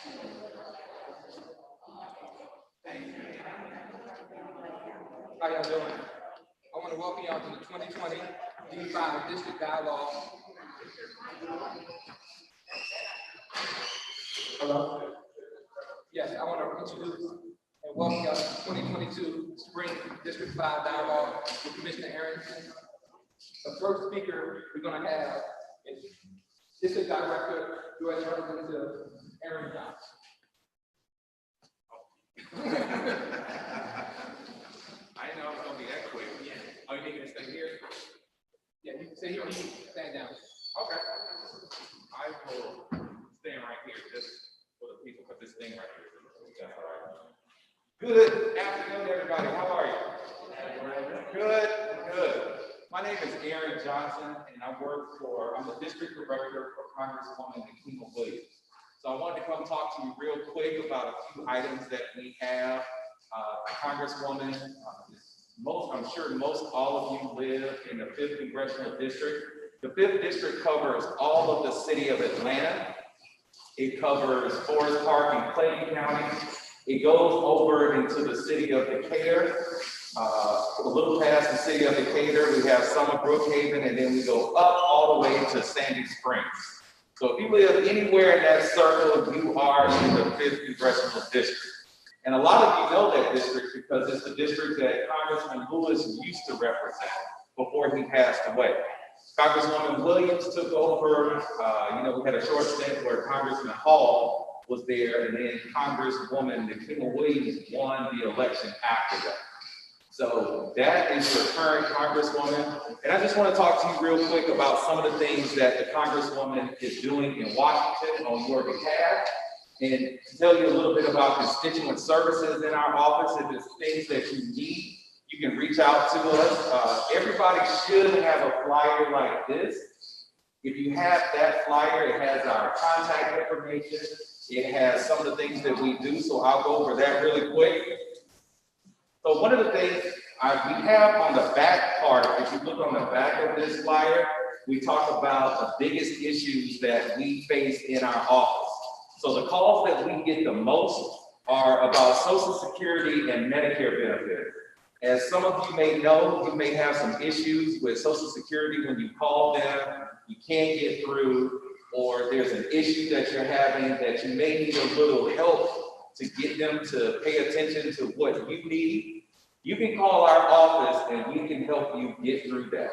How y'all doing? I want to welcome y'all to the 2020 D5 District Dialogue. Hello? Yes, I want to introduce and welcome y'all to the 2022 Spring District 5 Dialogue with Commissioner Arrington. The first speaker we're going to have is District Director, U.S. Representative Arrington. I didn't know it was going to be that quick. Yeah. Oh, you need me to stay here? Yeah, you can stay here or you can stand down. Okay. I will stand right here just for the people, but this thing right here. That's all right. Good afternoon, everybody. How are you? Good, good. My name is Aaron Johnson, and I'm the district director for Congresswoman Kima Williams. So I wanted to come talk to you real quick about a few items that we have. Congresswoman, I'm sure most all of you live in the 5th Congressional District. The 5th District covers all of the city of Atlanta. It covers Forest Park and Clayton County. It goes over into the city of Decatur. A little past the city of Decatur, we have some of Brookhaven, and then we go up all the way to Sandy Springs. So if you live anywhere in that circle, you are in the 5th Congressional District. And a lot of you know that district because it's the district that Congressman Lewis used to represent before he passed away. Congresswoman Williams took over, we had a short stint where Congressman Hall was there, and then Congresswoman Kima Williams won the election after that. So that is your current Congresswoman. And I just want to talk to you real quick about some of the things that the Congresswoman is doing in Washington on your behalf. And to tell you a little bit about constituent services in our office, if there's things that you need, you can reach out to us. Everybody should have a flyer like this. If you have that flyer, it has our contact information. It has some of the things that we do, so I'll go over that really quick. So one of the things we have on the back part, if you look on the back of this flyer, we talk about the biggest issues that we face in our office. So the calls that we get the most are about Social Security and Medicare benefits. As some of you may know, you may have some issues with Social Security when you call them, you can't get through, or there's an issue that you're having that you may need a little help to get them to pay attention to what you need. You can call our office and we can help you get through that.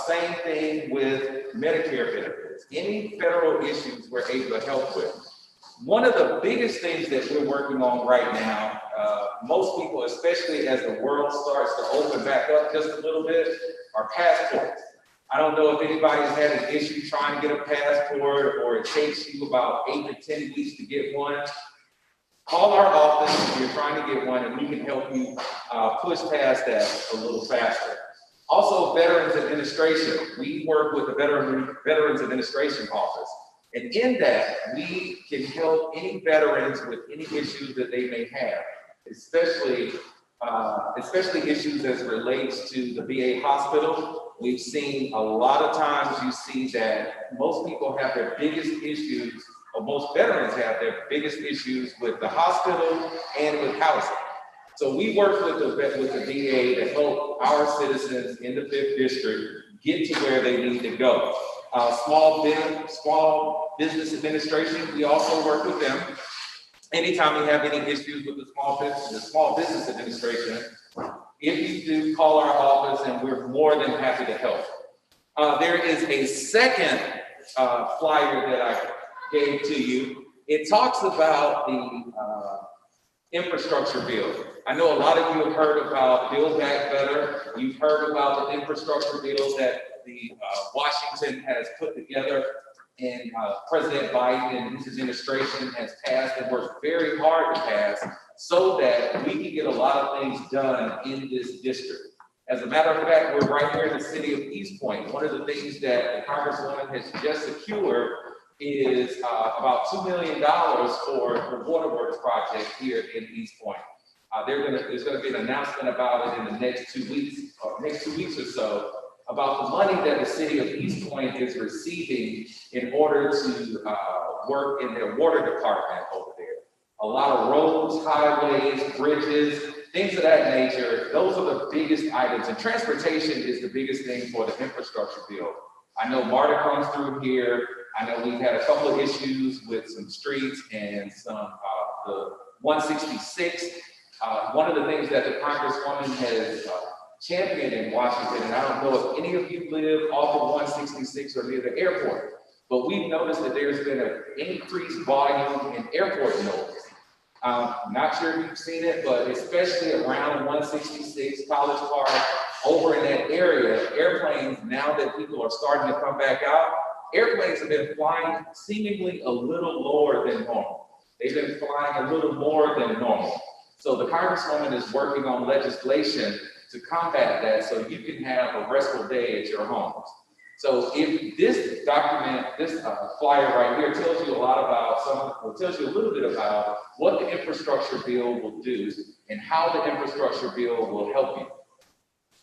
Same thing with Medicare benefits. Any federal issues we're able to help with. One of the biggest things that we're working on right now, most people, especially as the world starts to open back up just a little bit, are passports. I don't know if anybody's had an issue trying to get a passport or it takes you about 8 to 10 weeks to get one. Call our office if you're trying to get one and we can help you push past that a little faster. Also, Veterans Administration. We work with the Veterans Administration Office. And in that, we can help any veterans with any issues that they may have, especially issues as it relates to the VA hospital. We've seen a lot of times you see that most people have their biggest issues, or most veterans have their biggest issues with the hospital and with housing. So we work with the VA to help our citizens in the 5th District get to where they need to go. Small Business Administration, we also work with them. Anytime we have any issues with the Small Business Administration, if you do, call our office and we're more than happy to help. There is a second flyer that I gave to you. It talks about the infrastructure bill. I know a lot of you have heard about Build Back Better. You've heard about the infrastructure bill that the Washington has put together, and President Biden and his administration has passed and worked very hard to pass so that we can get a lot of things done in this district. As a matter of fact, we're right here in the city of East Point. One of the things that the Congresswoman has just secured is about $2 million for the waterworks project here in East Point. There's going to be an announcement about it in the next 2 weeks or so, about the money that the city of East Point is receiving in order to work in their water department over there. A lot of roads, highways, bridges, things of that nature. Those are the biggest items. And transportation is the biggest thing for the infrastructure bill. I know MARTA comes through here. I know we've had a couple of issues with some streets and some, the 166. One of the things that the Congresswoman has championed in Washington, and I don't know if any of you live off of 166 or near the airport, but we've noticed that there's been an increased volume in airport noise. Not sure if you've seen it, but especially around 166 College Park, over in that area, airplanes, now that people are starting to come back out, airplanes have been flying seemingly a little lower than normal. They've been flying a little more than normal. So the Congresswoman is working on legislation to combat that so you can have a restful day at your homes. So if this document, this flyer right here tells you a lot about tells you a little bit about what the infrastructure bill will do and how the infrastructure bill will help you.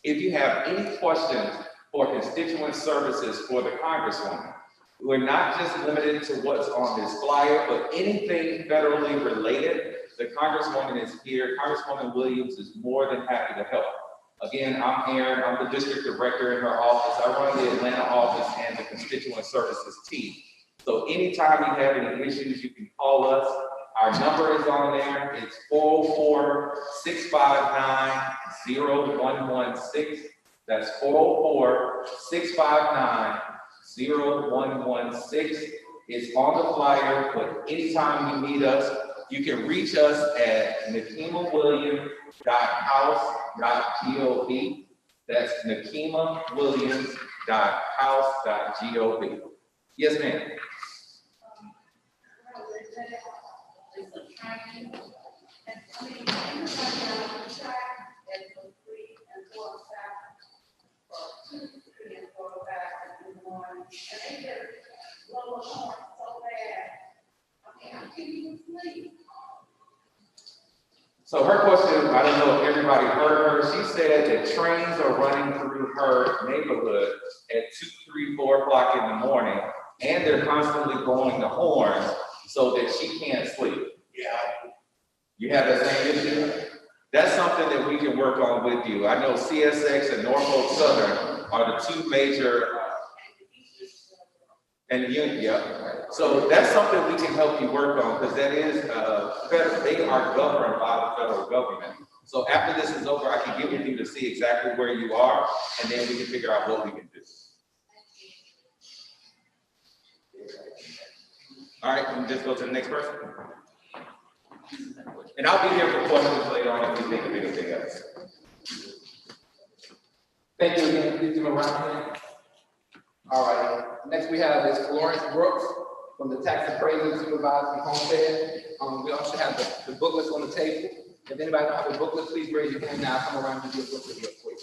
If you have any questions for constituent services for the Congresswoman, we're not just limited to what's on this flyer, but anything federally related, the Congresswoman is here. Congresswoman Williams is more than happy to help. Again, I'm Aaron. I'm the district director in her office. I run the Atlanta office and the constituent services team. So anytime you have any issues, you can call us. Our number is on there. It's 404-659-0116. That's 404-659-0116. It's on the flyer, but anytime you need us, you can reach us at nakimawilliams.house.gov. That's nakimawilliams.house.gov. Yes, ma'am. So her question, I don't know if everybody heard her. She said that trains are running through her neighborhood at 2, 3, 4 o'clock in the morning, and they're constantly blowing the horns so that she can't sleep. Yeah. You have that same issue? That's something that we can work on with you. I know CSX and Norfolk Southern are the two major, and the Union, yeah. So that's something we can help you work on, because that is, they are governed by the federal government. So after this is over, I can get with you to see exactly where you are, and then we can figure out what we can do. All right, we can just go to the next person. And I'll be here for questions later on if you think of anything else. Thank you again. Please give a round of applause. All right, next we have is Florence Brooks from the Tax Appraisal Supervisor from Homestead. We also have the booklets on the table. If anybody don't have a booklet, please raise your hand now. I'll come around and do a booklet real quick.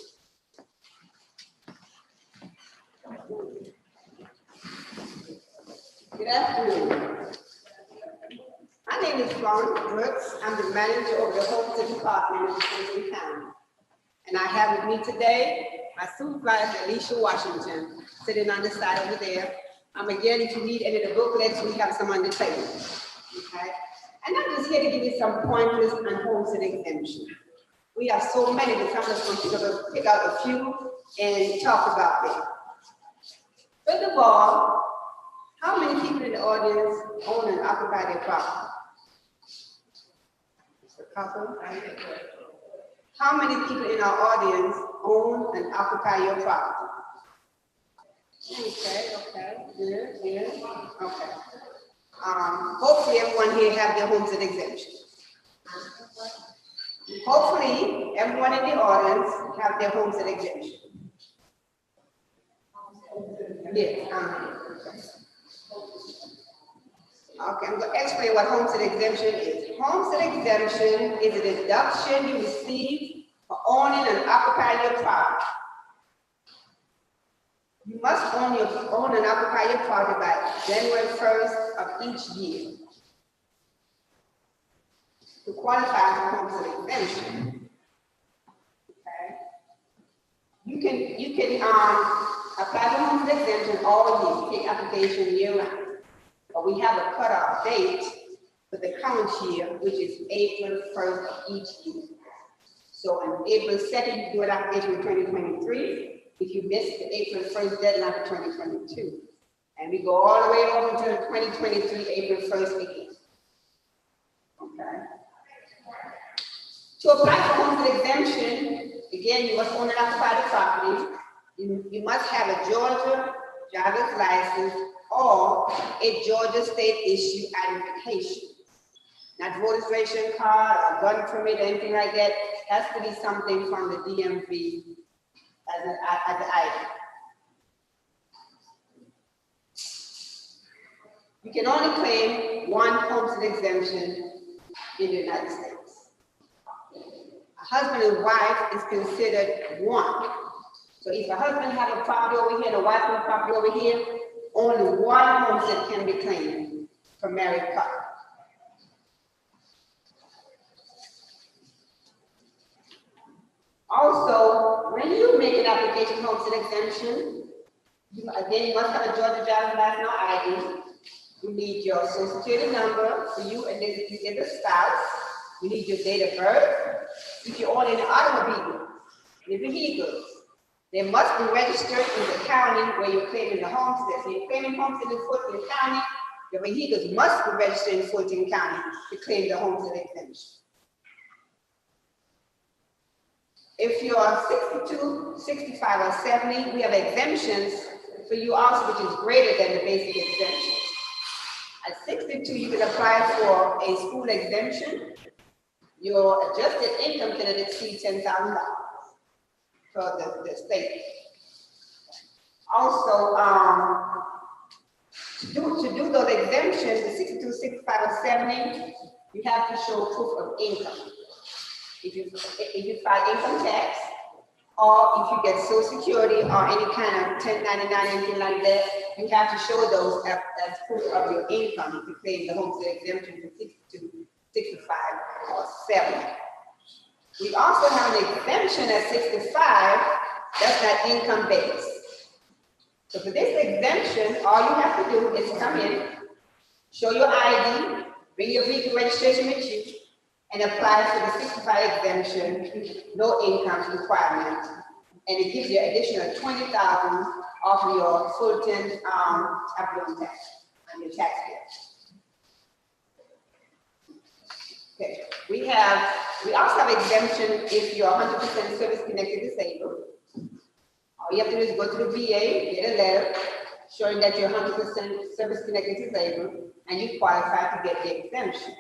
Good afternoon. My name is Florence Brooks. I'm the manager of the Homestead Department in Clinton County. And I have with me today my supervisor, Alicia Washington, sitting on the side over there. Again, if you need any of the booklets, we have some on the table. Okay? And I'm just here to give you some pointers on homestead exemption. We have so many that I'm just going to pick out a few and talk about them. First of all, how many people in the audience own and occupy their property? Just a couple. How many people in our audience own and occupy your property? Okay, good, okay. Hopefully everyone here have their homestead exemption. Hopefully everyone in the audience have their homestead exemption. Yes, okay, I'm going to explain what homestead exemption is. Homestead exemption is a deduction you receive for owning and occupying your property. You must own and occupy your property by January 1st of each year to qualify for homestead exemption. Okay. You can apply for homestead exemption all year. You take application year round. but we have a cutoff date for the current year, which is April 1st of each year. So on April 2nd, you do an application in 2023. If you miss the April 1st deadline for 2022. And we go all the way over to 2023, April 1st again. Okay. To apply for homestead exemption, again, you must own and occupy the property. You must have a Georgia driver's license or a Georgia state issue identification. Not voter registration card or gun permit or anything like that. It has to be something from the DMV as an item. You can only claim one homestead exemption in the United States. A husband and wife is considered one. So if a husband have a property over here and a wife have a property over here, only one homestead can be claimed for married couple. Also, when you make an application for homestead exemption, you must have a Georgia driver's license or ID. You need your social security number for you and then you get the spouse. You need your date of birth. If you own an automobile, the vehicles, they must be registered in the county where you're claiming the homestead. So you're claiming homestead in Fulton County, your vehicles must be registered in Fulton County to claim the homestead exemption. If you are 62, 65, or 70, we have exemptions for you also, which is greater than the basic exemption. At 62, you can apply for a school exemption. Your adjusted income can exceed $10,000 for the state. Also, to do those exemptions, the 62, 65, or 70, you have to show proof of income. If you file income tax, or if you get Social Security or any kind of 1099, anything like that, you have to show those as proof of your income to claim the homestead exemption for 62, 65, or 70. We also have an exemption at 65 that's not income based. So for this exemption, all you have to do is come in, show your ID, bring your vehicle registration with you, and apply for the 65 exemption, no income requirement. And it gives you an additional $20,000 off of your Fulton affluent tax on your tax bill. Okay, we also have exemption if you're 100% service-connected disabled. All you have to do is go to the VA, get a letter showing that you're 100% service-connected disabled, and you qualify to get the exemption.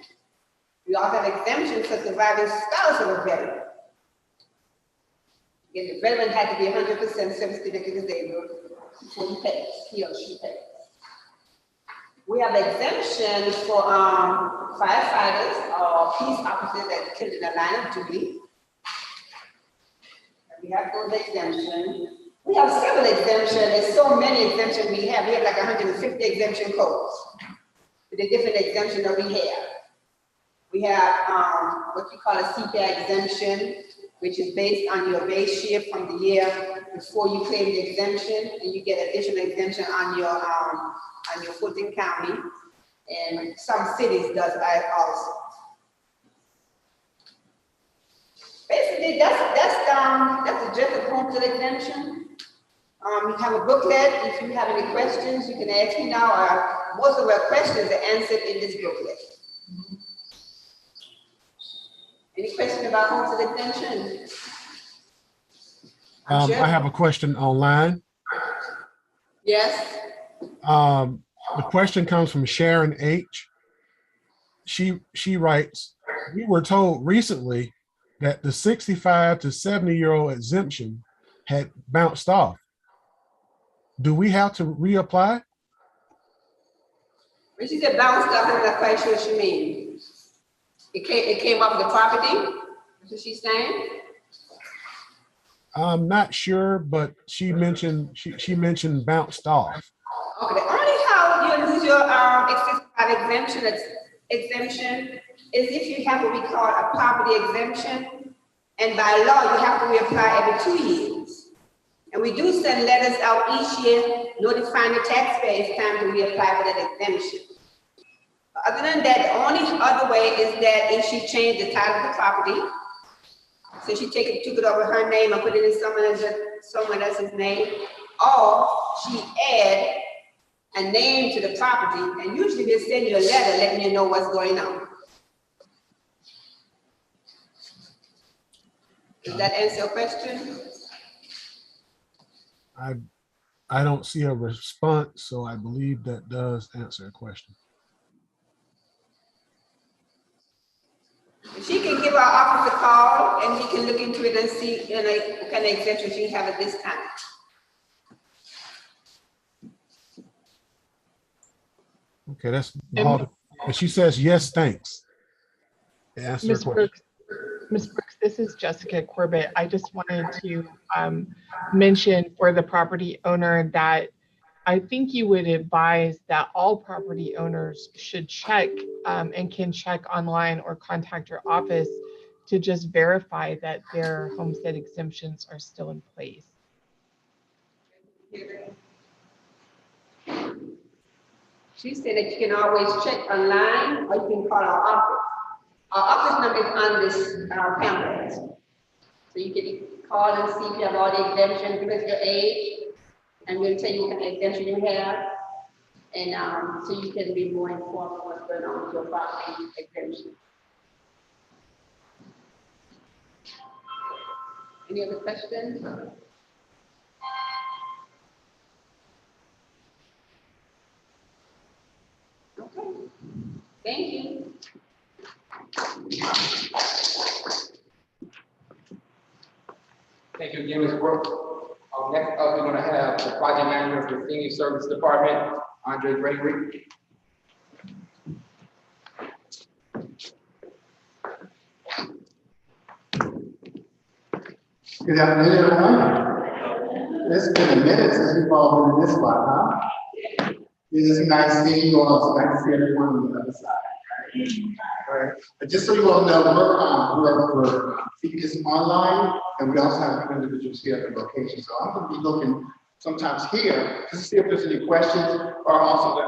We also have exemptions for surviving spouse of a veteran. Again, the veteran had to be 100% service-connected disabled before he or she pays. We have exemptions for firefighters or police officers that killed in the line of duty. We have those exemptions. We have several exemptions. There's so many exemptions we have. We have like 150 exemption codes with the different exemptions that we have. We have what you call a Cpa Exemption, which is based on your base year from the year before you claim the exemption, and you get additional exemption on your Fulton County, and some cities does that also. Basically, that's the gist of homestead exemption. You have a booklet. If you have any questions, you can ask me now. Most of our questions are answered in this booklet. Any question about homestead exemption? I have a question online. Yes. The question comes from Sharon H. She writes, we were told recently that the 65 to 70-year-old exemption had bounced off. Do we have to reapply? When she said bounced off, I'm not quite sure what she means. It came off the property? That's what she's saying? I'm not sure, but she mentioned bounced off. Okay, the only how you lose your exemption is if you have what we call a property exemption, and by law you have to reapply every 2 years. And we do send letters out each year notifying the taxpayer it's time to reapply for that exemption. Other than that, the only other way is that if she changed the title of the property, so she took it over her name and put it in someone else's name, or she add a name to the property, and usually they send you a letter letting you know what's going on. Does that answer your question? I don't see a response, so I believe that does answer a question. She can give our office a call and we can look into it and see what kind of exemption she have at this time. Okay, that's all. And she says, yes, thanks. Ms. Brooks, this is Jessica Corbett. I just wanted to mention for the property owner that I think you would advise that all property owners should check and can check online or contact your office to just verify that their homestead exemptions are still in place. She said that you can always check online or you can call our office. Our office number is on this pamphlet. So you can call and see if you have all the exemptions, give us your age, and we'll tell you what kind of exemption you have. And so you can be more informed on what's going on with your property exemption. Any other questions? Okay, thank you. Thank you again, Ms. Brooks. Next up, we're going to have the project manager of the Senior Service Department, Andre Gregory. Good afternoon, everyone. It's been a minute since we've all been in this spot, huh? It is nice seeing you all. It's nice to see everyone on the other side. Right? But just so you all know, we're keeping this online, and we also have individuals here at the location. So I'm going to be looking sometimes here to see if there's any questions, or also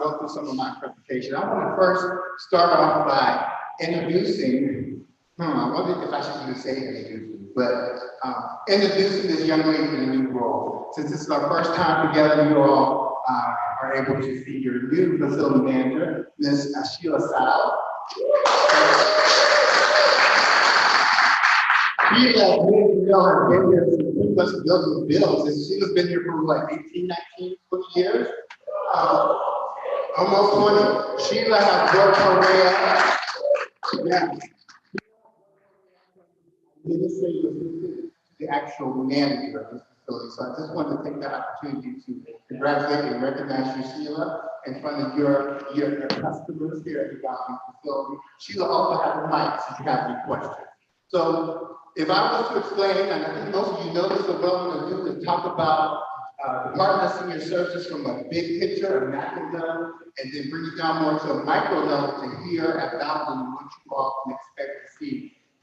go through some of my presentation. I want to first start off by introducing. I wonder if I should even say introducing, but introducing this young lady in a new role. Since this is our first time together, you all are able to see your new facility manager, Ms. Sheila Sal. Sheila, as many of you know, has been here since pretty much building bills, and Sheila's been here for like 18, 19, 20 years, almost 20. Sheila has worked her way up. Yeah. The actual manager of this facility. So I just wanted to take that opportunity to congratulate and recognize you, Sheila, in front of your customers here at the Gotham facility. Sheila also has a mic, so you have any questions. So if I was to explain, and I think most of you know this, so what I'm going to do is talk about Department of Senior Services from a big picture, a macro level, and then bring it down more to a micro level to hear about what you all can expect to see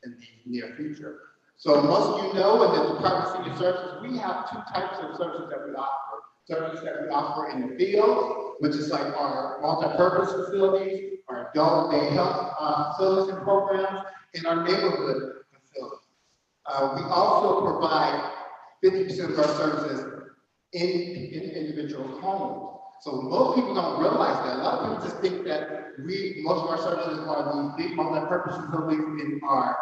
in the near future. So most of you know in the Department of Senior Services, we have two types of services that we offer. Services that we offer in the field, which is like our multi-purpose facilities, our adult day health facilities and programs, and our neighborhood facilities. We also provide 50% of our services in individual homes. So most people don't realize that. A lot of people just think that most of our services are these big multi-purpose facilities in our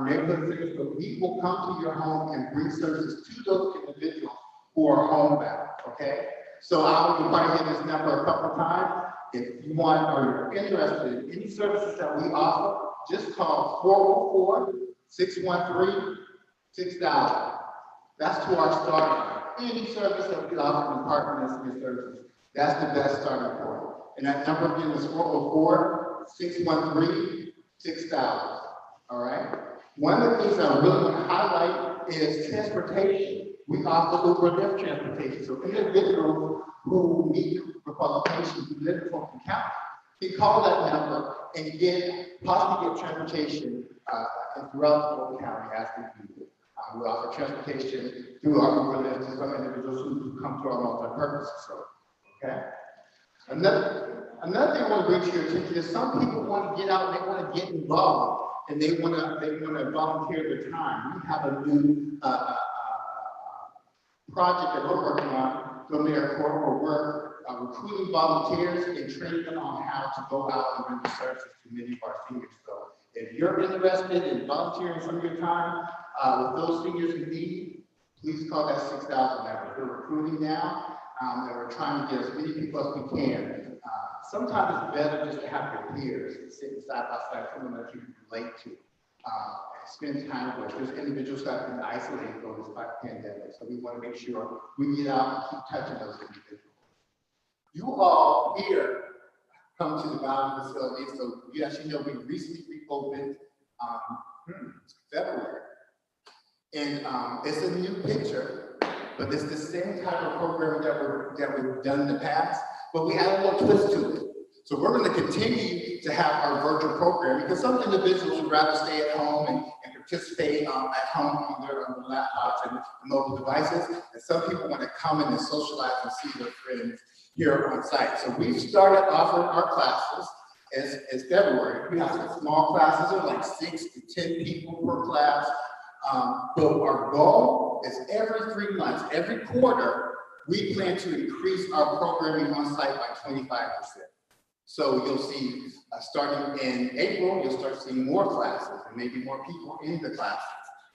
neighborhood centers, but we will come to your home and bring services to those individuals who are homebound, okay? So I will probably hit this number a couple of times. If you want or you're interested in any services that we offer, just call 404-613-6000. That's to our starting. Any service that we offer in the Department of Senior Services, that's the best starting point. And that number again is 404-613-6000. All right. One of the things I really want to highlight is transportation. We offer Uber Lyft transportation. So individuals who meet the qualifications who live in Fulton County can call that number and possibly get transportation throughout the Fulton County as we do. We offer transportation through our Uber Lyft to some individuals who come to our multi-purpose facility. Okay. Another thing I want to bring to your attention is some people want to get out and they want to get involved and they want to volunteer their time. We have a new project that we're working on from their corporate work, recruiting volunteers and training them on how to go out and render services to many of our seniors. So if you're interested in volunteering some of your time with those seniors in need, please call that 6,000 number. We're recruiting now, and we're trying to get as many people as we can. Sometimes it's better just to have your peers sitting side by side, someone that you can relate to. Spend time with. There's individuals that have been isolated during this pandemic, so we want to make sure we get out and keep touching those individuals. You all here come to the Bowden facility, so you actually know we recently reopened February. And it's a new picture, but it's the same type of programming that we've done in the past, but we add a little twist to it. So we're going to continue to have our virtual programming because some individuals would rather stay at home and participate at home on their laptops and mobile devices, and some people want to come in and socialize and see their friends here on site. So we've started offering our classes as February. We have some small classes, are like 6 to 10 people per class. But our goal is every 3 months, every quarter, we plan to increase our programming on site by 25%. So you'll see, starting in April, you'll start seeing more classes and maybe more people in the classes,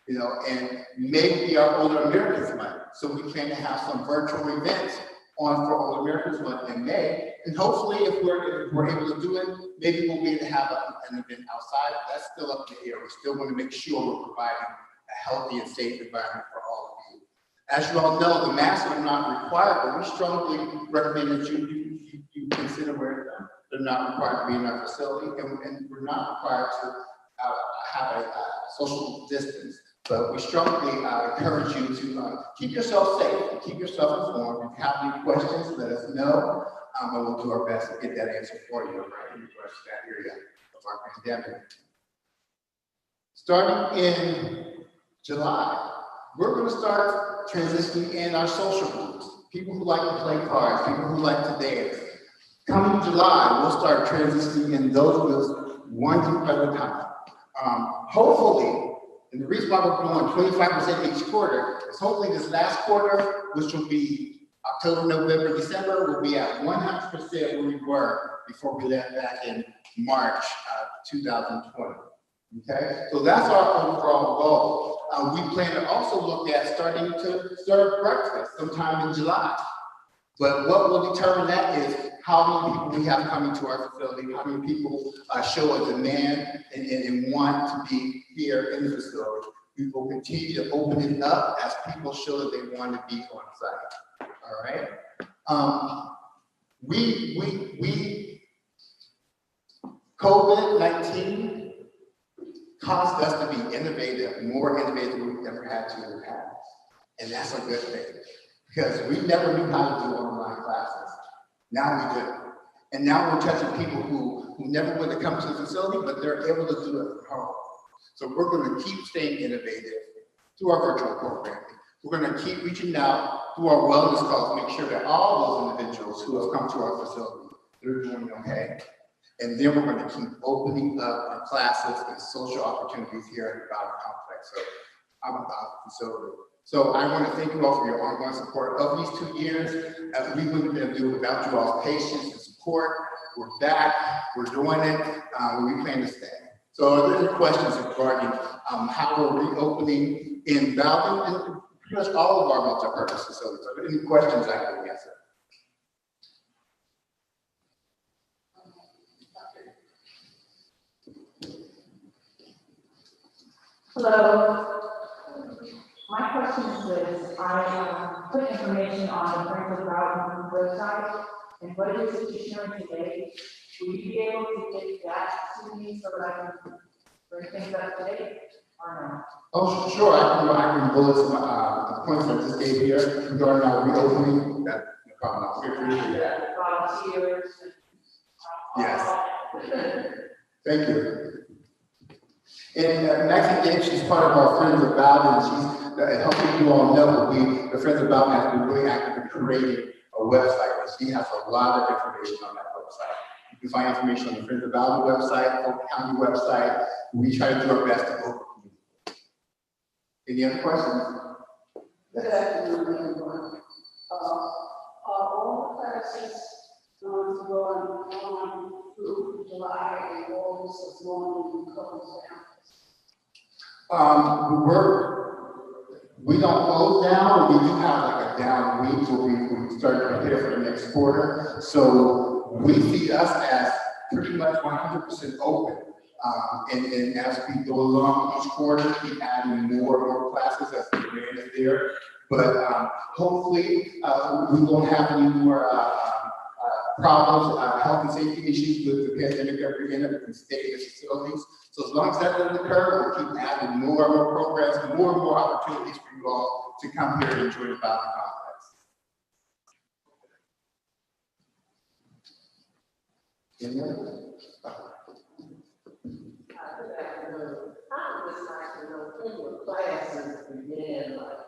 you know, and maybe our Older Americans Month. So we plan to have some virtual events on for Older Americans Month in May. And hopefully, if we're able to do it, maybe we'll be able to have an event outside. That's still up in the air. We still want to make sure we're providing a healthy and safe environment for all of you. As you all know, the masks are not required, but we strongly recommend that you consider wearing them. They're not required to be in our facility, and we're not required to have a social distance. But we strongly encourage you to keep yourself safe and keep yourself informed. If you have any questions, let us know, and we'll do our best to get that answer for you right in regards to that area of our pandemic. Starting in July, we're going to start transitioning in our social groups. People who like to play cards, people who like to dance. Coming July, we'll start transitioning in those groups one group at a time. Hopefully, and the reason why we're going 25% each quarter is hopefully this last quarter, which will be October, November, December, will be at 100% where we were before we left back in March 2020. Okay, so that's our overall goal. We plan to also look at starting to serve breakfast sometime in July. But what will determine that is how many people we have coming to our facility, how many people show a demand and want to be here in the facility. We will continue to open it up as people show that they want to be on site. All right. COVID-19 caused us to be innovative, more innovative than we've ever had to in the past. And that's a good thing, because we never knew how to do online classes. Now we do. And now we're touching people who never would have come to the facility, but they're able to do it from home. So we're going to keep staying innovative through our virtual programming. We're going to keep reaching out through our wellness calls to make sure that all those individuals who have come to our facility, they're doing okay. And then we're going to keep opening up our classes and social opportunities here at the Bowden Complex. So I'm about the facility. So I want to thank you all for your ongoing support of these 2 years. We wouldn't have been able to do it without you all's patience and support. We're back, we're doing it, we plan to stay. So are there any questions regarding how we're reopening in Bowden and pretty much all of our multi-purpose facilities? Are there any questions I can answer? Hello. My question is this: I put information on the Franklin Bowden website, and what it is that you're showing today, will you be able to get that to me so that I can bring things up today, or no? Oh, sure. I can bullet some points I just gave here regarding our reopening. That's no problem. Volunteers. Yes. Thank you. And actually, Dave, she's part of our Friends of Bowden. She's helping you all know the Friends of Bowden has been really active in creating a website. And she has a lot of information on that website. You find information on the Friends of Valley website, Polk County website. We try to do our best to help. Any other questions? Good afternoon, everyone. Are all classes going to go on through July and August as long as we close down? We don't close down. We do have like a down week where we start to prepare for the next quarter. So we see us as pretty much 100% open. And as we go along each quarter, keep adding more and more classes as the demand is there. But hopefully we won't have any more problems, health and safety issues with the pandemic ever again at the state facilities. So as long as that doesn't occur, we'll keep adding more and more programs, more and more opportunities for you all to come here and enjoy the Valley Complex. Any other? Good afternoon. I would just like to know when your classes begin, like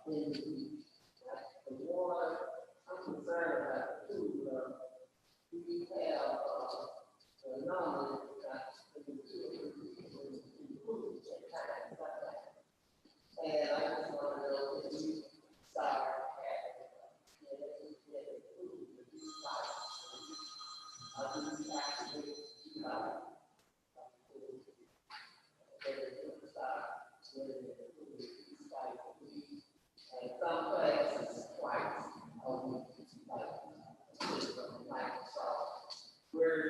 in the week. The one I'm concerned about too, we have the number and I just want to know if you start and some classes twice a week, like we're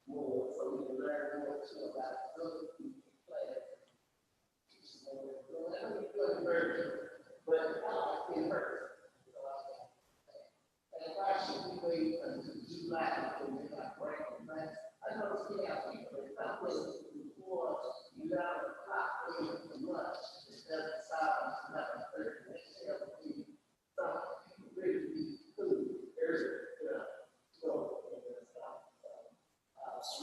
more, so we can learn more too about those classes. So let me put version, but in person. And why should we wait until July when we're not working? But I know we have people that come with before you got a clock waiting for lunch. It doesn't stop until 11:30. Next year will be something really be food. There's so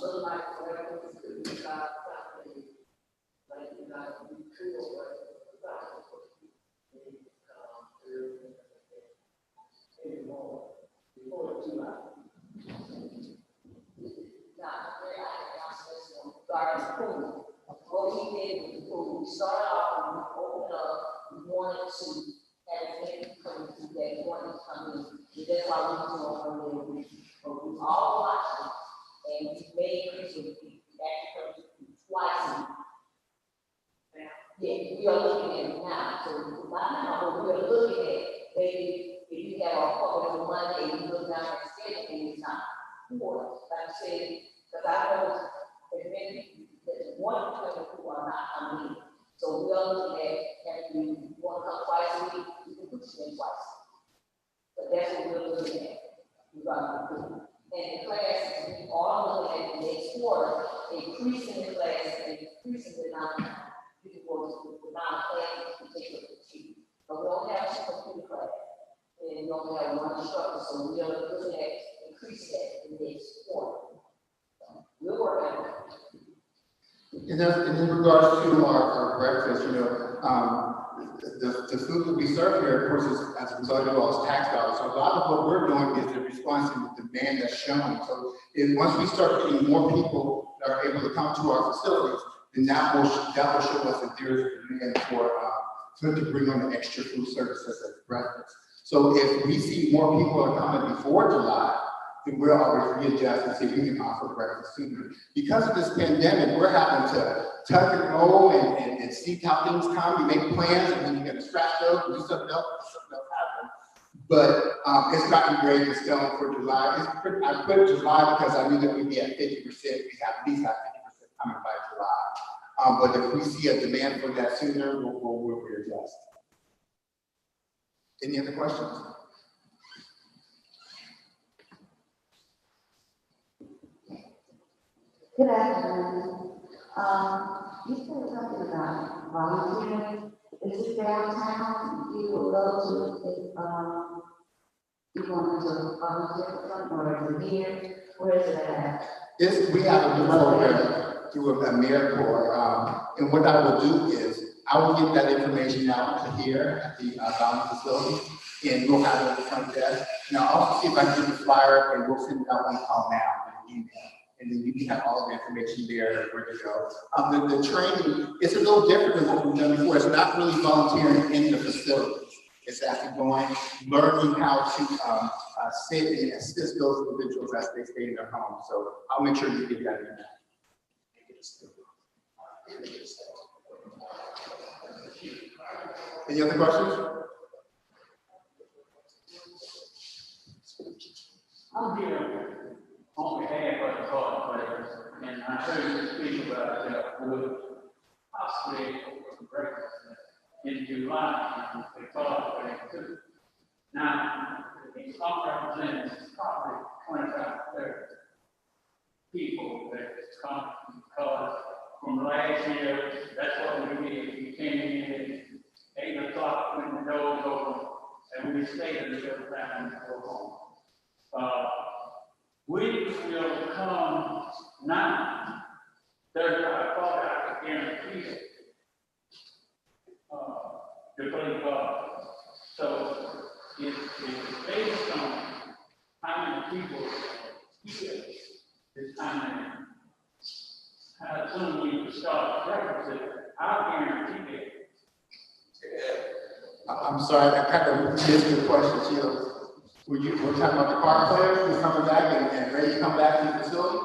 look like whatever this could be about something like we cool anymore before July. Garden pool. What we did with the pool, we started off and we opened up, we wanted to have many come through that wanted to come in. And that's why we do on there. But we all watched it and we made Christian actually come twice. Yeah, we are looking at it now. So by now, we are looking at maybe if you have a appointment on Monday, you look down at the schedule and it's not four. Like I said, because I know that many, that one person who are not coming in. So we are looking at having you want to come twice a week, you can put you in twice. But that's what we're looking at. We're going to do. And the classes, we are looking at the next quarter, increasing the classes and increasing the amount of people, the amount of classes to take up the team. But we don't have two computer classes. And we only have one instructor, so we are looking at increasing that in the next quarter. We'll work on it. And in regards to our breakfast, the food that we serve here, of course, is as a result of all tax dollars. So a lot of what we're doing is the response to the demand that's shown. So once we start getting more people that are able to come to our facilities, then that will show us that there is a demand for to bring on the extra food services at breakfast. So if we see more people are coming before July, then we'll always readjust and see if we can offer breakfast sooner. Because of this pandemic, we're having to tuck and roll and see how things come. You make plans and then you got to scratch those and do something else happen. But it's not engraved in stone for July. I put July because I knew that we'd be at 50%. We have at least have 50% coming by July. But if we see a demand for that sooner, we'll readjust. Any other questions? Good afternoon. You said something about volunteering. Is it downtown? You will go to, you want to volunteer for something, or is it here? Where is it at? We have a new program through AmeriCorps, and what I will do is I will get that information out to here at the Valley facility, and we'll have it at the front desk. And I'll also see if I can get the flyer, and we'll send out one call now and email. And then you can have all the information there where to go. The training is a little different than what we've done before. It's not really volunteering in the facility. It's actually going, learning how to sit and assist those individuals as they stay in their home. So I'll make sure you get that in there. Any other questions? I'm here on behalf of the card players, and I heard you speak about would possibly breakfast in July, the card players too. Now, the card represents probably 25, 30 people that come because from last year, that's what we did. We came in at 8 o'clock when the doors open, and we stayed until time to go home. We will come now, 35, 40, I can guarantee it, to play ball. So it's based on how many people here is how soon we can start practicing. I'll guarantee it. I'm sorry, I kind of missed your question, Sheila. We're talking about the car players who's coming back and ready to come back to the facility?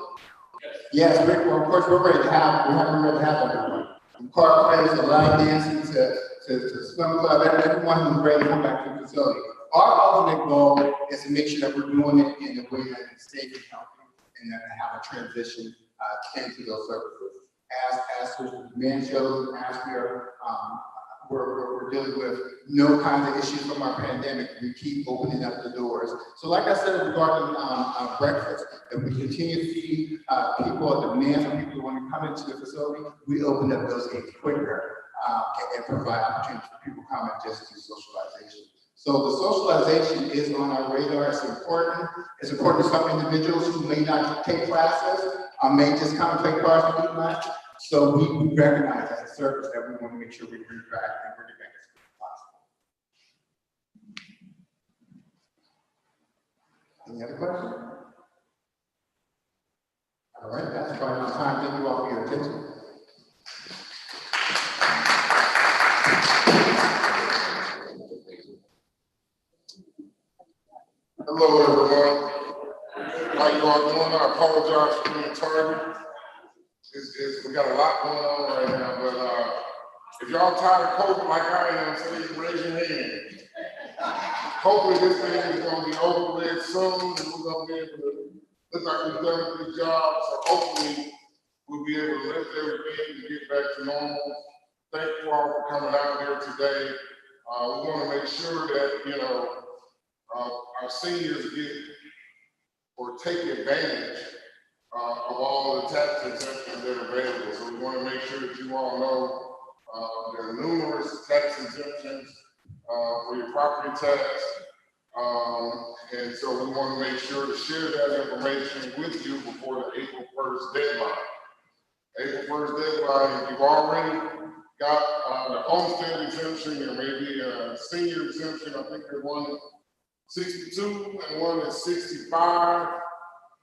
Yes, of course, we're ready to have, we're ready to have everyone. From car players to line dancing to swim club, everyone who's ready to come back to the facility. Our ultimate goal is to make sure that we're doing it in a way that is safe and healthy and that have a transition into those services. As the demand shows, as we're dealing with no kinds of issues from our pandemic, we keep opening up the doors. So like I said regarding breakfast, if we continue to see people, demand for people who want to come into the facility, we open up those gates quicker and provide opportunities for people to come and just do socialization. So the socialization is on our radar. It's important. It's important to some individuals who may not take classes, may just come and play cards and eat lunch. So we recognize as a service that we want to make sure we bring back and bring it back as quickly as possible. Any other questions? All right, that's probably enough time. Thank you all for your attention. Hello, everyone. How you all doing? I apologize for being tardy. We got a lot going on right now, but if y'all tired of COVID like I am, so you can raise your hand. Hopefully this thing is going to be over with soon, and we're going to be able to look like we've done a good job. So hopefully we'll be able to lift everything and get back to normal. Thank you all for coming out here today. We want to make sure that, our seniors get or take advantage of all the tax exemptions that are available. So we want to make sure that you all know there are numerous tax exemptions for your property tax. And so we want to make sure to share that information with you before the April 1st deadline. April 1st deadline, if you've already got the homestead exemption, there may be a senior exemption. I think there's one at 62 and one at 65.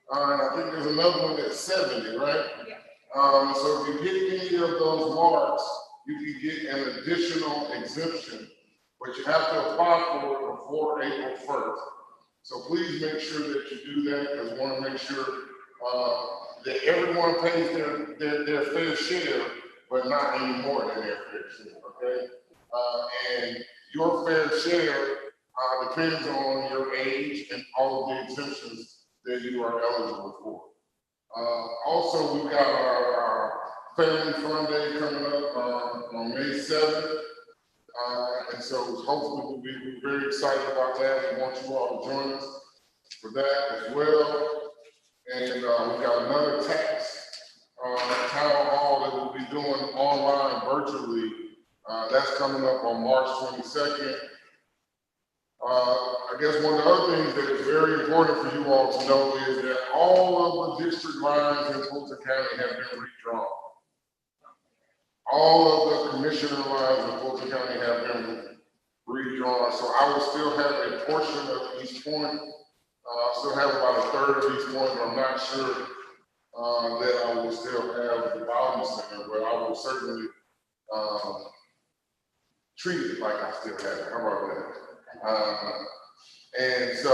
And I think there's another one at 70, right? Yeah. So if you hit any of those marks, you can get an additional exemption, but you have to apply for it before April 1st. So please make sure that you do that, because we want to make sure that everyone pays their fair share, but not any more than their fair share, okay? And your fair share depends on your age and all of the exemptions that you are eligible for. Also, we've got our Family Fun Day coming up on May 7th. And so hopefully we'll be very excited about that. We want you all to join us for that as well. And we've got another tax town hall that we'll be doing online virtually. That's coming up on March 22nd. I guess one of the other things that is very important for you all to know is that all of the district lines in Fulton County have been redrawn. All of the commissioner lines in Fulton County have been redrawn. So I will still have a portion of East Point. I still have about a third of East Point, but I'm not sure that I will still have the Bowden Center, but I will certainly treat it like I still have it. How about that? And so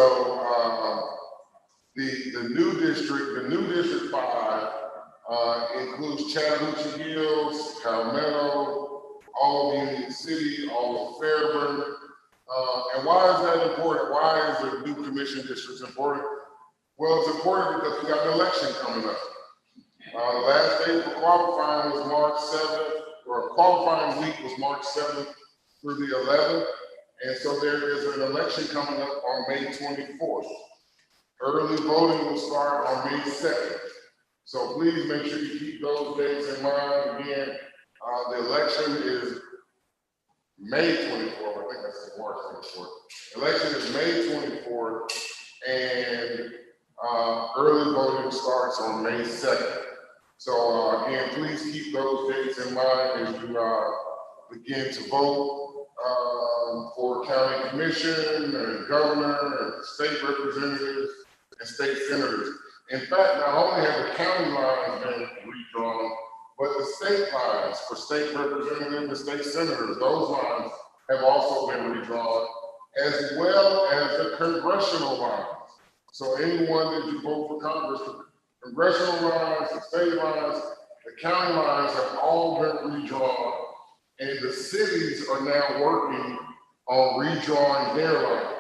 the new district 5 includes Chattahoochee Hills, Palmetto, all of Union City, all of Fairburn. And why is that important? Why is the new commission districts important? Well, it's important because we got an election coming up. The last day for qualifying was March 7th, or qualifying week was March 7th through the 11th. And so there is an election coming up on May 24th. Early voting will start on May 2nd. So please make sure you keep those dates in mind. Again, the election is May 24th. I think I said March 24th. Election is May 24th, and early voting starts on May 2nd. So again, please keep those dates in mind as you begin to vote for county commission and governor and state representatives and state senators. In fact, not only have the county lines been redrawn, but the state lines for state representatives and state senators, those lines have also been redrawn, as well as the congressional lines. So anyone that you vote for Congress, the congressional lines, the state lines, the county lines have all been redrawn, and the cities are now working on redrawing their lines.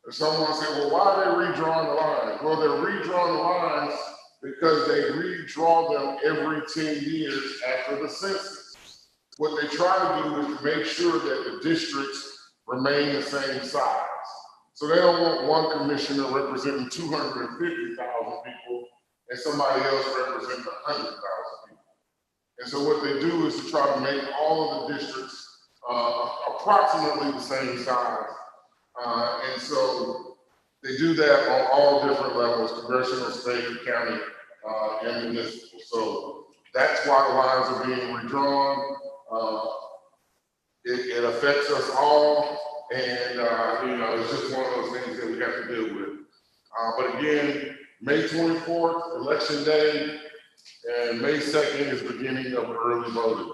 And someone said, well, why are they redrawing the lines? Well, they're redrawing the lines because they redraw them every 10 years after the census. What they try to do is make sure that the districts remain the same size. So they don't want one commissioner representing 250,000 people and somebody else representing 100,000 people. And so what they do is to try to make all of the districts approximately the same size. And so they do that on all different levels, congressional, state, county, and municipal. So that's why the lines are being redrawn. It affects us all, and it's just one of those things that we have to deal with. But again, May 24th, election day, and May 2nd is beginning of early voting.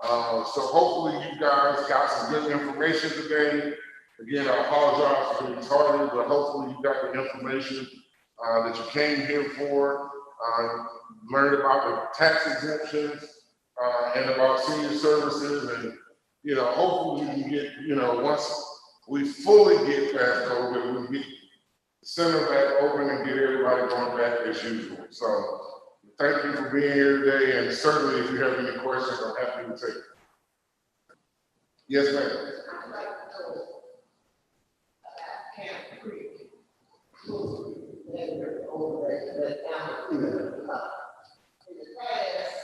So hopefully you guys got some good information today. Again, I apologize for being tardy, but hopefully you got the information that you came here for. Learned about the tax exemptions and about senior services, and hopefully we can get, once we fully get past COVID, we can get the center back open and get everybody going back as usual. So thank you for being here today, and certainly if you have any questions, I'm happy to take them. Yes, ma'am. In the past,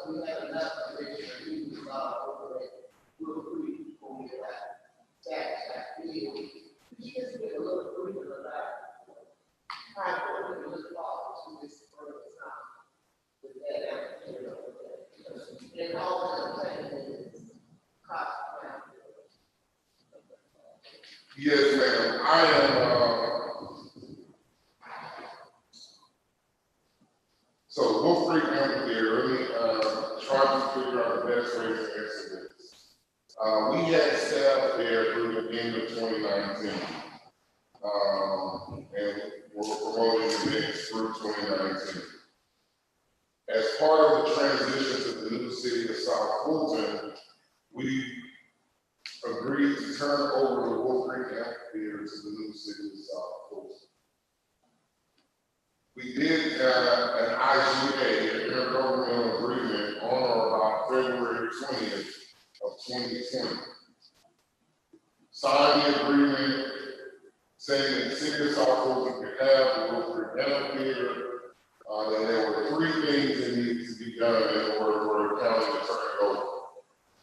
we have enough information over it. We'll free before we have that. Could you just give a little brief about how important it is to this further time with that application? And all the things cost. Yes, ma'am. I am. So Wolf Creek Amphitheater, let me try to figure out the best way to answer this. We had staff there through the end of 2019. And we're promoting events through 2019. As part of the transition to the new city of South Fulton, we agreed to turn over the Wolf Creek Amphitheater to the new city of South Fulton. We did an IGA, an intergovernmental agreement, on or about February 20th of 2020. Signed the agreement saying that the city of South Fulton could have the Wolf Creek Amphitheater, that there were 3 things that needed to be done in order for the county to turn it over.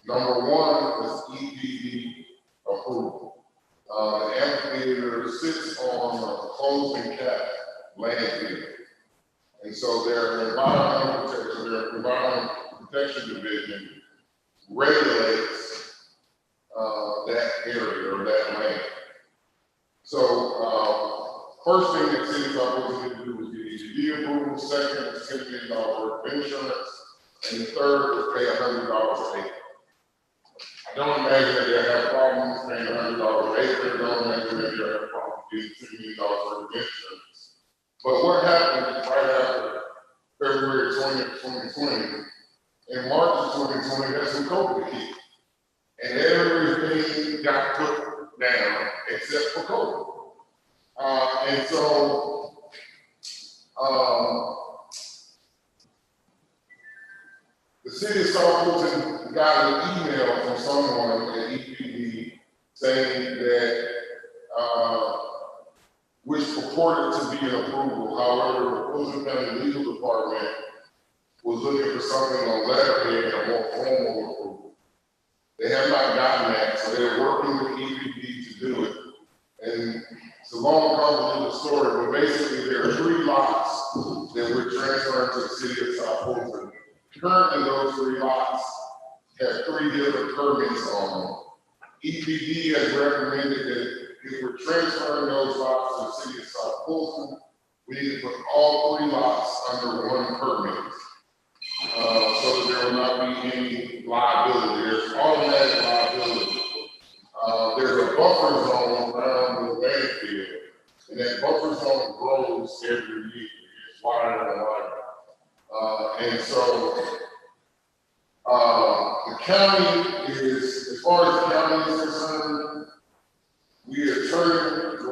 Number 1 was EPD approval. The amphitheater sits on a closed and capped landfill. And so their environmental protection division regulates that area or that land. So, first thing that cities are supposed to do is get EPD approval, second is $10 million worth of insurance, and the third is pay $100 an acre. I don't imagine that they have problems paying $100 an acre. I don't imagine that they have problems getting $2 million worth of insurance. But what happened right after February 20th, 2020, in March of 2020, that's when COVID hit. And everything got put down except for COVID. And so, the city of South Fulton got an email from someone at EPD saying that, which purported to be an approval. However, the Fulton County Legal Department was looking for something on letterhead and more formal approval. They have not gotten that, so they're working with EPD to do it. And it's a long, convoluted story, but basically there are 3 lots that we're transferring to the city of South Fulton. Currently, those 3 lots have 3 different permits on them. EPD has recommended that if we're transferring those lots to the city of South Fulton, we need to put all 3 lots under 1 permit. So that there will not be any liability. There's automatic liability. There's a buffer zone around the landfill, and that buffer zone grows every year. It's wider and wider. And so the county is, as far as the county is concerned, we are turning the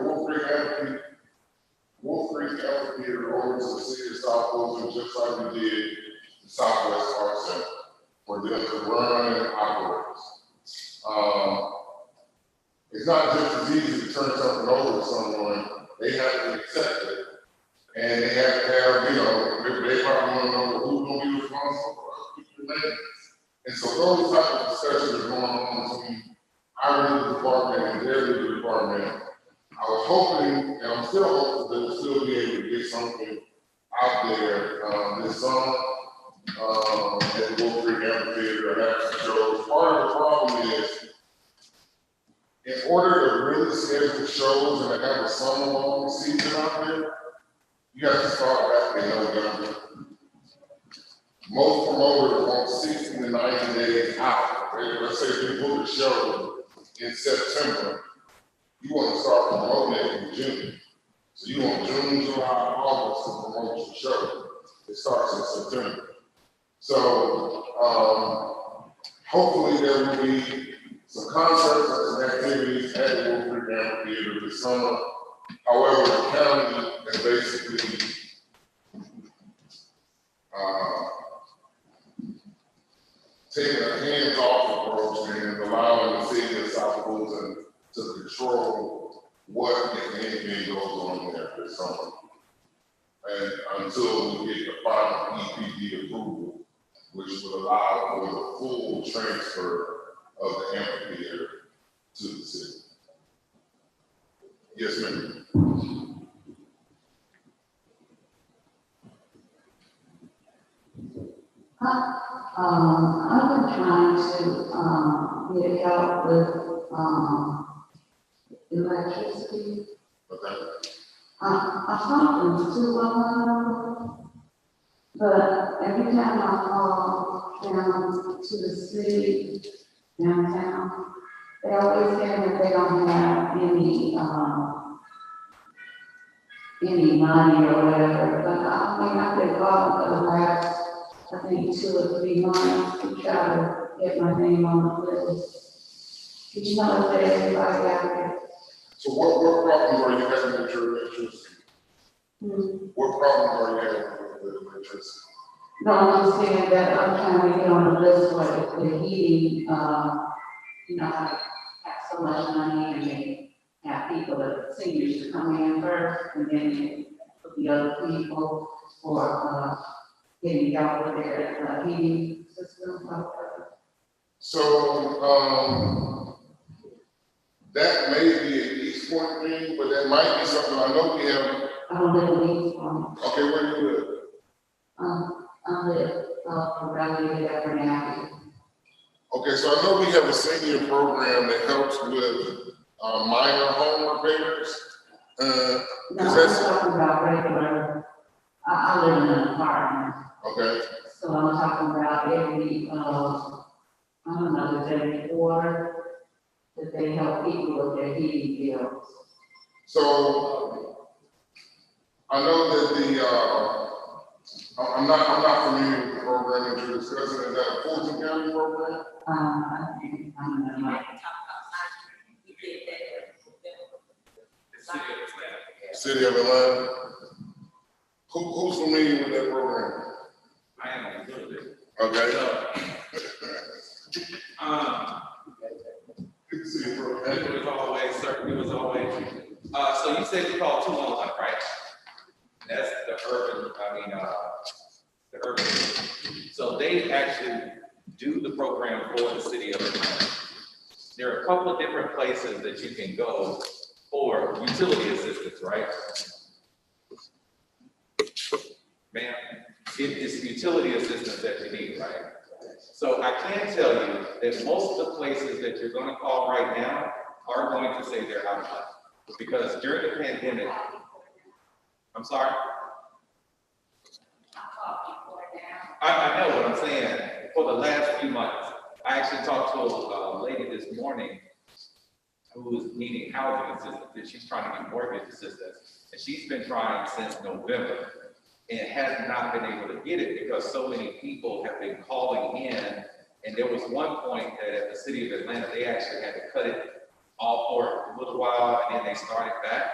Wolf Creek Amphitheater over to the city of South Fulton, just like we did the Southwest Arts Center, for them to run and operate. It's not just as easy to turn something over to someone. They have to accept it. And they have to have, they probably want to know who's going to be responsible for the maintenance. And so those type of discussions are going on between our legal department and their legal department. I was hoping, and I'm still hopeful that we'll still be able to get something out there this summer at the Wolf Creek Amphitheater, have some shows. Part of the problem is, in order to really schedule shows and to have a summer-long season out there, you have to start back in November. Most promoters want 60 to 90 days out. Let's say if you book a show in September, you want to start promoting it in June. So you want June, July, August to promote your show. It starts in September. So hopefully there will be some concerts and some activities at the Wolf Creek Amphitheater this summer. However, the county has basically taken a hands-off approach and allowing the city of South Fulton to control what and anything goes on there this summer. And until we get the final EPD approval, which would allow for the full transfer of the amphitheater to the city. Yes, ma'am. I've been trying to get help with electricity. Okay. I talked to 211, but every time I call down to the city, downtown, they always say that they don't have any money or whatever, but I've been calling for the last, I think, 2 or 3 months to try to get my name on the list. Did you know that everybody out there? So what problems are you having with your electricity? What problems are you having with electricity? No, I'm just saying that I'm trying to get on the list for the heating, have so much money and they have people, the seniors to come in first and then they put the other people for getting help with their heating system. So that may be an East Point thing, but that might be something I know we have. I don't live in East Point. Okay, where do you live? I live around here at Arrington. Okay, so I know we have a senior program that helps with minor home repairs. No, Is I'm that talking about regular, I live in an apartment, okay? so I'm talking about every, I don't know, is every quarter that they help people with their heating bills. So I know that I'm not familiar with the program that you're discussing. Is that a Fulton County program? I don't know. City of Atlanta. Who's familiar with that program? I am a little bit. Okay. It was always, so you said you called 211, right? That's the urban, the urban. So they actually do the program for the city of Atlanta. There are a couple of different places that you can go for utility assistance, right? Ma'am, it's utility assistance that you need, right? So I can tell you that most of the places that you're going to call right now are going to say they're out of money. Because during the pandemic, I'm sorry? I know what I'm saying. For the last few months, I actually talked to a lady this morning who was needing housing assistance, and she's trying to get mortgage assistance. And she's been trying since November and has not been able to get it because so many people have been calling in. And there was one point that at the city of Atlanta, they actually had to cut it off for a little while and then they started back.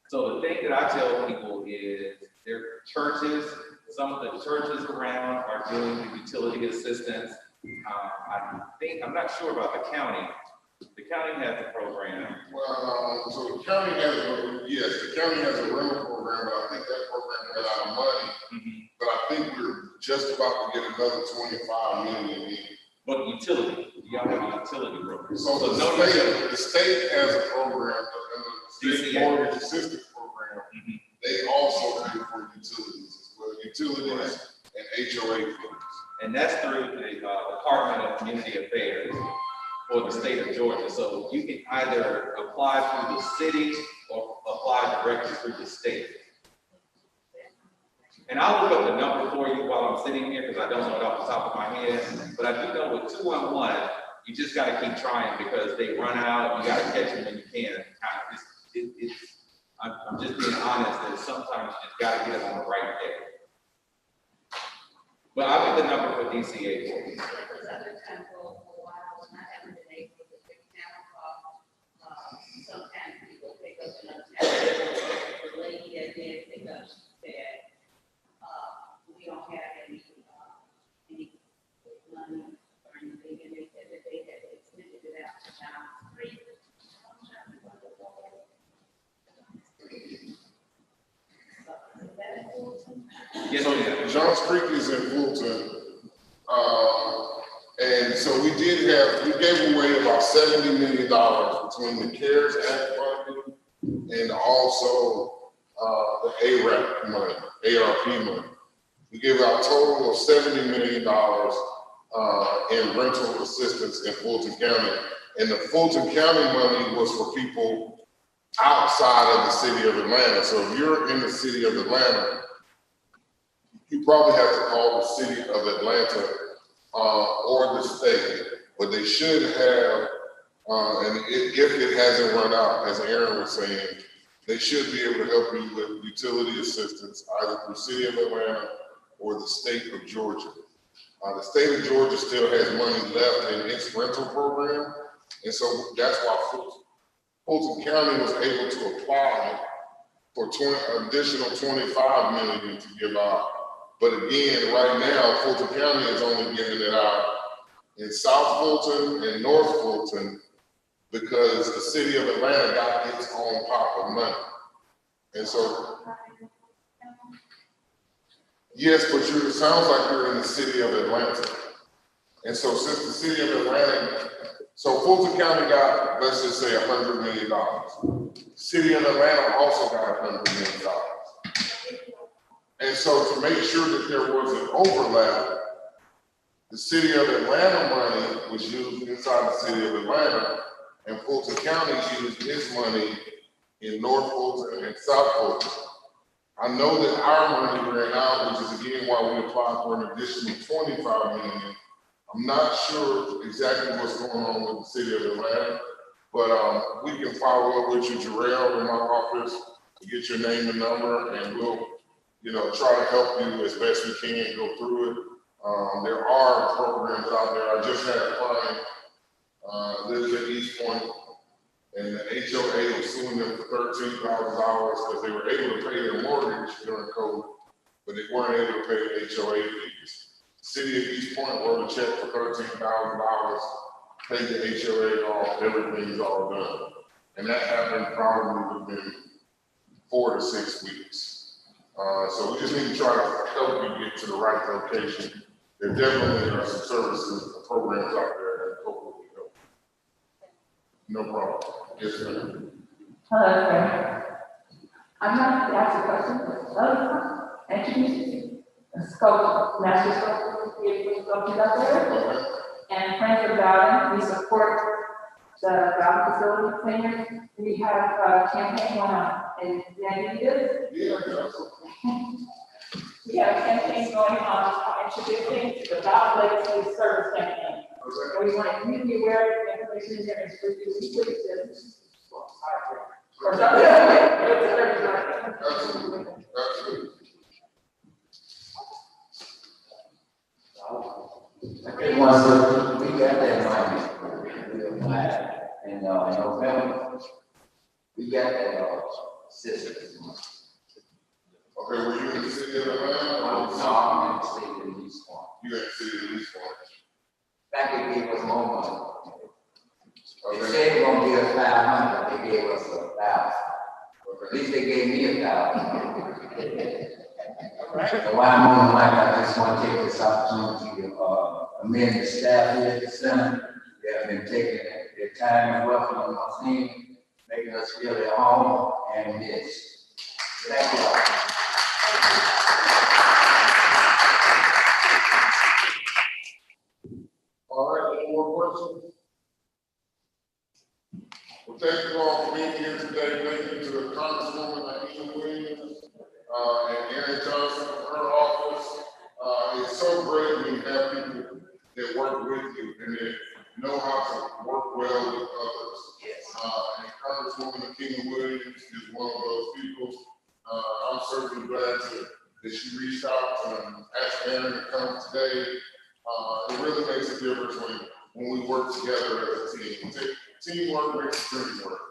So the thing that I tell people is there are churches, some of the churches around are doing the utility assistance. I'm not sure about the county. The county has a program. Well, so the county has a rental program, but I think that program ran out of money. Mm-hmm. But I think we're just about to get another 25 million in. But utility, y'all have a utility program. So the state has a program, the state mortgage assistance program. Mm-hmm. They also pay for utilities as well, utilities and HOA fees. And that's through the Department of Community Affairs for the state of Georgia. So you can either apply through the city or apply directly through the state. And I'll look up the number for you while I'm sitting here because I don't know it off the top of my head. But I do know with 211, you just got to keep trying because they run out. You got to catch them when you can. I'm just being honest that sometimes you just got to get them on the right day. But I'll get the number for DCA for you. Sometimes people pick up the lady that did pick up said, we don't have any money or anything, and they said that they had extended it out to John Street. Yes, so John Street is in Fulton. And so we gave away about $70 million between the CARES Act funding and also the ARP money. We gave out a total of $70 million in rental assistance in Fulton County. And the Fulton County money was for people outside of the city of Atlanta. So if you're in the city of Atlanta, you probably have to call the city of Atlanta or the state, but they should have, and if it hasn't run out, as Aaron was saying, they should be able to help you with utility assistance, either through city of Atlanta or the state of Georgia. The state of Georgia still has money left in its rental program, and so that's why Fulton County was able to apply for additional 25 million to give out. But again, right now, Fulton County is only giving it out in South Fulton and North Fulton because the city of Atlanta got its own pot of money. And so, yes, but it sounds like you're in the city of Atlanta. And so since the city of Atlanta, so Fulton County got, let's just say $100 million. City of Atlanta also got $100 million. And so to make sure that there was an overlap, The city of Atlanta money was used inside the city of Atlanta, and Fulton County used its money in North Fulton and South Fulton. I know that our money ran out, which is again why we applied for an additional 25 million. I'm not sure exactly what's going on with the city of Atlanta, but we can follow up with you, Jarrell, in my office, to get your name and number, and we'll, try to help you as best we can go through it. There are programs out there. I just had a client lives at East Point, and the HOA was suing them for $13,000 because they were able to pay their mortgage during COVID, but they weren't able to pay the HOA fees. The city of East Point wrote a check for $13,000, paid the HOA off, everything's all done. And that happened probably within 4 to 6 weeks. So we just need to try to help you get to the right location. There definitely are some services and programs out there that hopefully help. No problem. Yes, ma'am. Hello, Frank. I'm not to ask a question. Introduce a sculptor, master sculptor, beautiful sculptures out there. And friends of Bowden, we support the Bowden facility cleaners. We have a campaign going on, and then you do. We have a campaign going on introducing the Bowden Legacy Service campaign. And we want to make you aware of the information here is for you weekly. Or something. Absolutely. Absolutely. Okay, well, we got that money, we applied, and in November, we got that assistance. Okay, were you in the city of Atlanta? No, I'm in the city of East Point. You in the city of East Point? Back they gave us more money. They Okay. said they gonna give us 500, they gave us 1,000. At least they gave me 1,000. So while I'm on the mic, I just want to take this opportunity to commend the staff here at the center. They have been taking their time and welcoming us in, making us feel at home and missed. Thank you all. All right, any more questions? Well, thank you all for being here today. Thank you to the Congresswoman Aisha Williams and Erin Johnson for her office. It's so great when you have people that work with you and that know how to work well with others. And Congresswoman Aisha Williams is one of those people. I'm certainly glad that she reached out and asked Erin to come today. It really makes a difference when we work together as a team. Teamwork makes the dream work.